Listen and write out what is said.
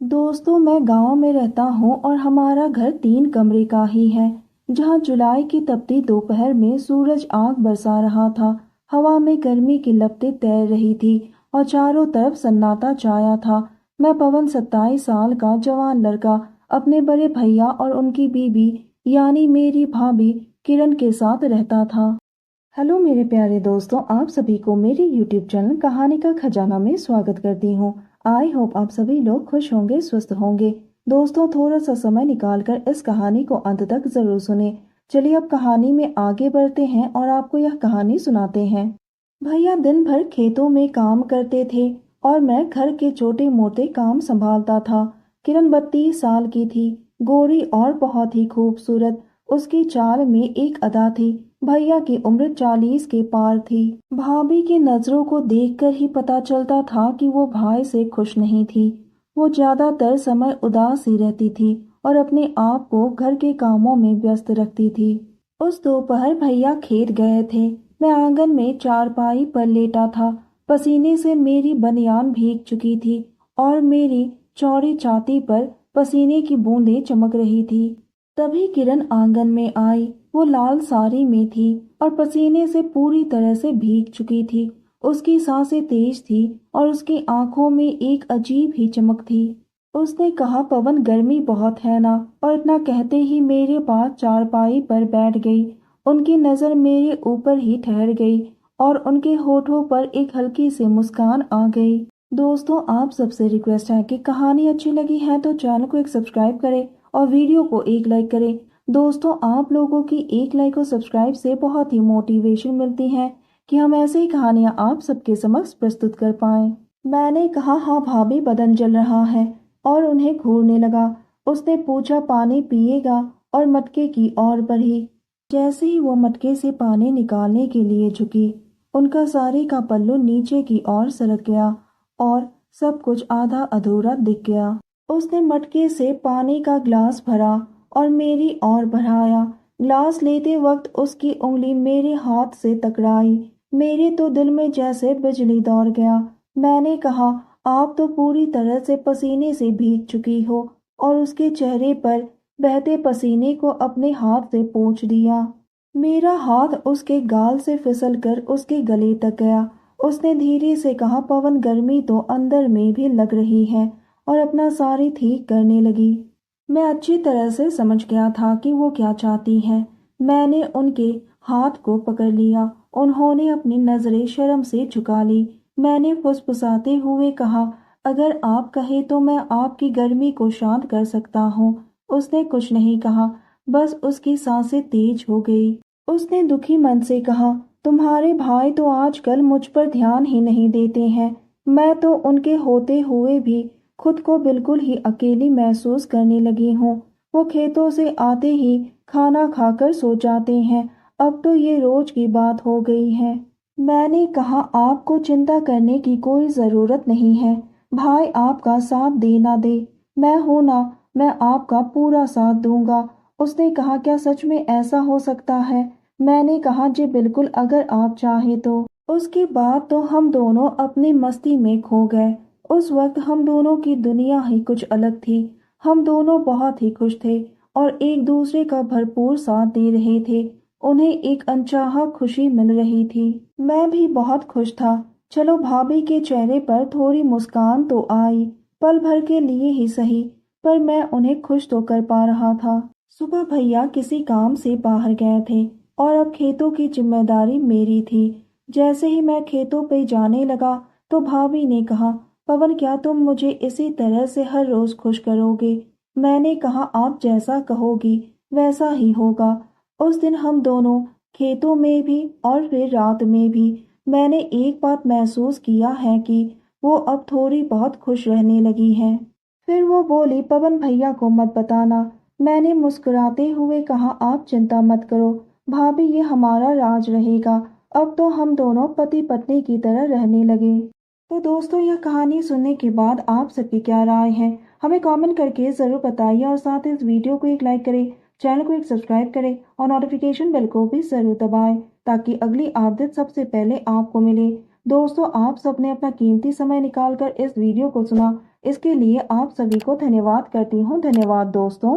दोस्तों, मैं गांव में रहता हूँ और हमारा घर 3 कमरे का ही है। जहाँ जुलाई की तपती दोपहर में सूरज आग बरसा रहा था। हवा में गर्मी की लपटें तैर रही थी और चारों तरफ सन्नाटा छाया था। मैं पवन 27 साल का जवान लड़का अपने बड़े भैया और उनकी बीबी यानी मेरी भाभी किरण के साथ रहता था। हेलो मेरे प्यारे दोस्तों, आप सभी को मेरे यूट्यूब चैनल कहानी का खजाना में स्वागत करती हूँ। आई होप आप सभी लोग खुश होंगे, स्वस्थ होंगे। दोस्तों, थोड़ा सा समय निकालकर इस कहानी को अंत तक जरूर सुने। चलिए अब कहानी में आगे बढ़ते हैं और आपको यह कहानी सुनाते हैं। भैया दिन भर खेतों में काम करते थे और मैं घर के छोटे मोटे काम संभालता था। किरण 32 साल की थी, गोरी और बहुत ही खूबसूरत। उसकी चाल में एक अदा थी। भैया की उम्र 40 के पार थी। भाभी की नजरों को देखकर ही पता चलता था कि वो भाई से खुश नहीं थी। वो ज्यादातर समय उदास ही रहती थी और अपने आप को घर के कामों में व्यस्त रखती थी। उस दोपहर भैया खेत गए थे। मैं आंगन में चारपाई पर लेटा था। पसीने से मेरी बनियान भीग चुकी थी और मेरी चौड़ी छाती पर पसीने की बूंदें चमक रही थी। तभी किरण आंगन में आई। वो लाल साड़ी में थी और पसीने से पूरी तरह से भीग चुकी थी। उसकी सांसें तेज थी और उसकी आंखों में एक अजीब ही चमक थी। उसने कहा, पवन गर्मी बहुत है ना? और इतना कहते ही मेरे पास चारपाई पर बैठ गई। उनकी नजर मेरे ऊपर ही ठहर गई और उनके होठों पर एक हल्की सी मुस्कान आ गई। दोस्तों, आप सबसे रिक्वेस्ट है कि कहानी अच्छी लगी है तो चैनल को एक सब्सक्राइब करें और वीडियो को एक लाइक करें। दोस्तों, आप लोगों की एक लाइक और सब्सक्राइब से बहुत ही मोटिवेशन मिलती है कि हम ऐसे ही कहानियां आप सबके समक्ष प्रस्तुत कर पाएं। मैंने कहा, हाँ भाभी, बदन जल रहा है, और उन्हें घूरने लगा। उसने पूछा, पानी पिएगा? और मटके की ओर बढ़ी। जैसे ही वो मटके से पानी निकालने के लिए झुकी, उनका साड़ी का पल्लू नीचे की ओर सरक गया और सब कुछ आधा अधूरा दिख गया। उसने मटके से पानी का ग्लास भरा और मेरी ओर बढ़ाया। ग्लास लेते वक्त उसकी उंगली मेरे हाथ से टकराई। मेरे तो दिल में जैसे बिजली दौड़ गया। मैंने कहा, आप तो पूरी तरह से पसीने से भीग चुकी हो, और उसके चेहरे पर बहते पसीने को अपने हाथ से पोंछ दिया। मेरा हाथ उसके गाल से फिसलकर उसके गले तक गया। उसने धीरे से कहा, पवन, गर्मी तो अंदर में भी लग रही है, और अपना साड़ी ठीक करने लगी। मैं अच्छी तरह से समझ गया था कि वो क्या चाहती है। मैंने उनके हाथ को पकड़ लिया। उन्होंने अपनी नजरें शर्म से झुका ली। मैंने फुसफुसाते हुए कहा, अगर आप कहे तो मैं आपकी गर्मी को शांत कर सकता हूँ। उसने कुछ नहीं कहा, बस उसकी सांसें तेज हो गई। उसने दुखी मन से कहा, तुम्हारे भाई तो आजकल मुझ पर ध्यान ही नहीं देते हैं। मैं तो उनके होते हुए भी खुद को बिल्कुल ही अकेली महसूस करने लगी हूँ। वो खेतों से आते ही खाना खाकर सो जाते हैं। अब तो ये रोज की बात हो गई है। मैंने कहा, आपको चिंता करने की कोई जरूरत नहीं है। भाई आपका साथ दे ना दे, मैं हूं ना, मैं आपका पूरा साथ दूंगा। उसने कहा, क्या सच में ऐसा हो सकता है? मैंने कहा, जी बिल्कुल, अगर आप चाहे तो। उसके बाद तो हम दोनों अपनी मस्ती में खो गए। उस वक्त हम दोनों की दुनिया ही कुछ अलग थी। हम दोनों बहुत ही खुश थे और एक दूसरे का भरपूर साथ दे रहे थे। उन्हें एक अनचाहा खुशी मिल रही थी। मैं भी बहुत खुश था। चलो, भाभी के चेहरे पर थोड़ी मुस्कान तो आई, पल भर के लिए ही सही, पर मैं उन्हें खुश तो कर पा रहा था। सुबह भैया किसी काम से बाहर गए थे और अब खेतों की जिम्मेदारी मेरी थी। जैसे ही मैं खेतों पे जाने लगा तो भाभी ने कहा, पवन, क्या तुम मुझे इसी तरह से हर रोज खुश करोगे? मैंने कहा, आप जैसा कहोगी वैसा ही होगा। उस दिन हम दोनों खेतों में भी और फिर रात में भी मैंने एक बात महसूस किया है कि वो अब थोड़ी बहुत खुश रहने लगी है। फिर वो बोली, पवन, भैया को मत बताना। मैंने मुस्कुराते हुए कहा, आप चिंता मत करो भाभी, ये हमारा राज रहेगा। अब तो हम दोनों पति पत्नी की तरह रहने लगे। तो दोस्तों, यह कहानी सुनने के बाद आप सबकी क्या राय है, हमें कमेंट करके ज़रूर बताइए, और साथ ही इस वीडियो को एक लाइक करें, चैनल को एक सब्सक्राइब करें और नोटिफिकेशन बेल को भी ज़रूर दबाएं ताकि अगली अपडेट सबसे पहले आपको मिले। दोस्तों, आप सबने अपना कीमती समय निकालकर इस वीडियो को सुना, इसके लिए आप सभी को धन्यवाद करती हूँ। धन्यवाद दोस्तों।